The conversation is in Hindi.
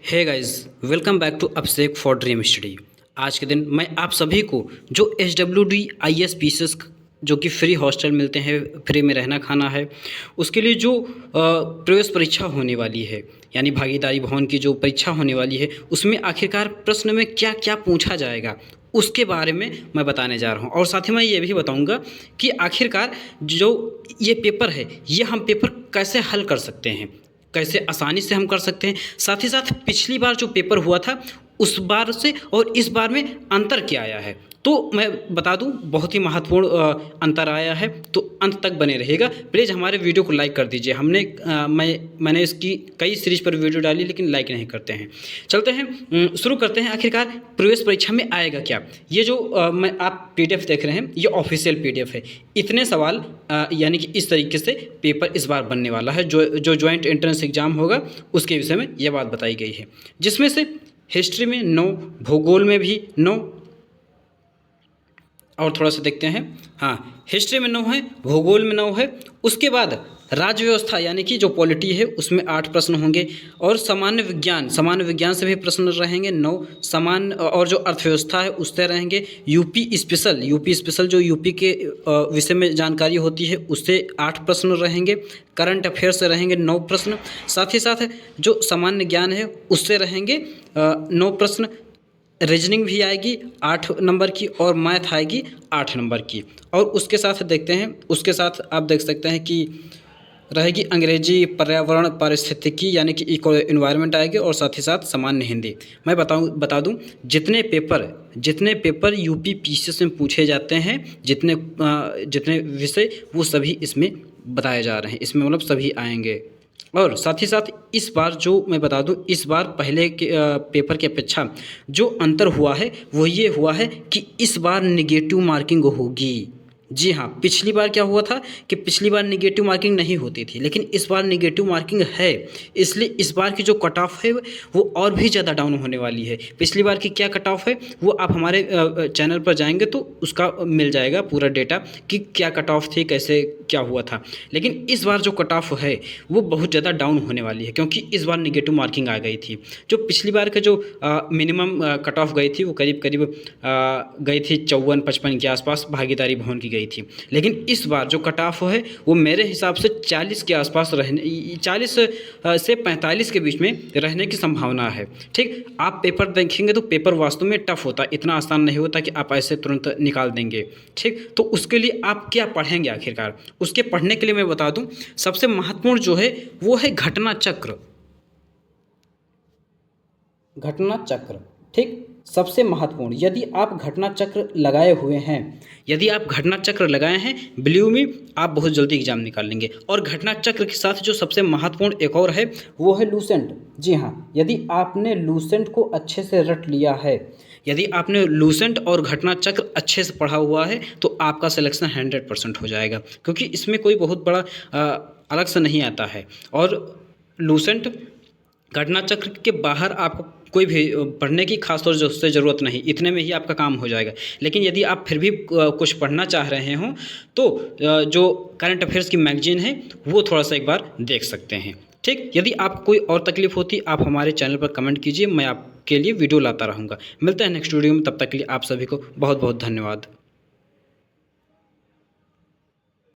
Hey guys, welcome back to Abhishek for dream study. आज के दिन मैं आप सभी को जो HWD-IS पीसेस जो कि फ्री हॉस्टल मिलते हैं, फ्री में रहना खाना है, उसके लिए जो प्रवेश परीक्षा होने वाली है, यानी भागीदारी भवन की जो परीक्षा होने वाली है, उसमें आखिरकार प्रश्न में क्या क्या पूछा जाएगा उसके बारे में मैं बताने जा रहा हूं। और साथ ही मैं ये भी बताऊंगा कि आखिरकार जो ये पेपर है, ये हम पेपर कैसे हल कर सकते हैं, कैसे आसानी से हम कर सकते हैं। साथ ही साथ पिछली बार जो पेपर हुआ था उस बार से और इस बार में अंतर क्या आया है, तो मैं बता दूं बहुत ही महत्वपूर्ण अंतर आया है। तो अंत तक बने रहेगा। प्लीज़ हमारे वीडियो को लाइक कर दीजिए। मैंने इसकी कई सीरीज पर वीडियो डाली लेकिन लाइक नहीं करते हैं। चलते हैं, शुरू करते हैं। आखिरकार प्रवेश परीक्षा में आएगा क्या। ये जो आप PDF देख रहे हैं, ये ऑफिशियल PDF है। इतने सवाल यानी कि इस तरीके से पेपर इस बार बनने वाला है। जो ज्वाइंट एंट्रेंस एग्जाम होगा उसके विषय में ये बात बताई गई है, जिसमें से हिस्ट्री में 9, भूगोल में भी 9, और थोड़ा सा देखते हैं। हाँ, हिस्ट्री में 9 है, भूगोल में 9 है। उसके बाद राज्य व्यवस्था यानी कि जो पॉलिटी है उसमें 8 प्रश्न होंगे, और सामान्य विज्ञान से भी प्रश्न रहेंगे 9 सामान्य, और जो अर्थव्यवस्था है उससे रहेंगे। यूपी स्पेशल जो यूपी के विषय में जानकारी होती है उससे 8 प्रश्न रहेंगे। करंट अफेयर्स से रहेंगे 9 प्रश्न। साथ ही साथ जो सामान्य ज्ञान है उससे रहेंगे 9 प्रश्न। रीजनिंग भी आएगी 8 नंबर की, और मैथ आएगी 8 नंबर की। और उसके साथ देखते हैं, उसके साथ आप देख सकते हैं कि रहेगी अंग्रेजी, पर्यावरण, पारिस्थितिकी यानी कि इको एनवायरनमेंट आएगी, और साथ ही साथ सामान्य हिंदी। मैं बता दूं जितने पेपर यूपी PCS में पूछे जाते हैं, जितने विषय, वो सभी इसमें बताए जा रहे हैं। इसमें मतलब सभी आएंगे। और साथ ही साथ इस बार जो मैं बता दूं, इस बार पहले के पेपर की अपेक्षा जो अंतर हुआ है वो ये हुआ है कि इस बार नेगेटिव मार्किंग होगी। जी हाँ, पिछली बार क्या हुआ था कि पिछली बार नेगेटिव मार्किंग नहीं होती थी, लेकिन इस बार नेगेटिव मार्किंग है। इसलिए इस बार की जो कट ऑफ है वो और भी ज़्यादा डाउन होने वाली है। पिछली बार की क्या कट ऑफ है वो आप हमारे चैनल पर जाएंगे तो उसका मिल जाएगा पूरा डेटा कि क्या कट ऑफ थी, कैसे क्या हुआ था। लेकिन इस बार जो कट ऑफ है वो बहुत ज़्यादा डाउन होने वाली है, क्योंकि इस बार नेगेटिव मार्किंग आ गई थी। जो पिछली बार का जो मिनिमम कट ऑफ गई थी वो करीब गई थी 54-55 के आसपास भागीदारी भवन की गई थी। लेकिन इस बार जो कट ऑफ है वो मेरे हिसाब से 40 के आसपास रहने, 40 से 45 के बीच में रहने की संभावना है। ठीक, आप पेपर देखेंगे तो पेपर वास्तव में टफ होता है, इतना आसान नहीं होता कि आप ऐसे तुरंत निकाल देंगे। ठीक, तो उसके लिए आप क्या पढ़ेंगे आखिरकार, उसके पढ़ने के लिए मैं बता दूं सबसे महत्वपूर्ण जो है वो है घटना चक्र। ठीक, सबसे महत्वपूर्ण। यदि आप घटना चक्र लगाए हुए हैं, बिलीव मी आप बहुत जल्दी एग्जाम निकाल लेंगे। और घटना चक्र के साथ जो सबसे महत्वपूर्ण एक और है वो है लूसेंट। जी हाँ, यदि आपने लूसेंट को अच्छे से रट लिया है, यदि आपने लूसेंट और घटना चक्र अच्छे से पढ़ा हुआ है तो आपका सिलेक्शन 100% हो जाएगा, क्योंकि इसमें कोई बहुत बड़ा अलग से नहीं आता है। और लूसेंट, घटना चक्र के बाहर आपको कोई भी पढ़ने की खास तौर से ज़रूरत नहीं, इतने में ही आपका काम हो जाएगा। लेकिन यदि आप फिर भी कुछ पढ़ना चाह रहे हों तो जो करंट अफेयर्स की मैगजीन है वो थोड़ा सा एक बार देख सकते हैं। ठीक, यदि आपको कोई और तकलीफ होती आप हमारे चैनल पर कमेंट कीजिए, मैं आपके लिए वीडियो लाता रहूँगा। मिलते हैं नेक्स्ट वीडियो में, तब तक के लिए आप सभी को बहुत बहुत धन्यवाद।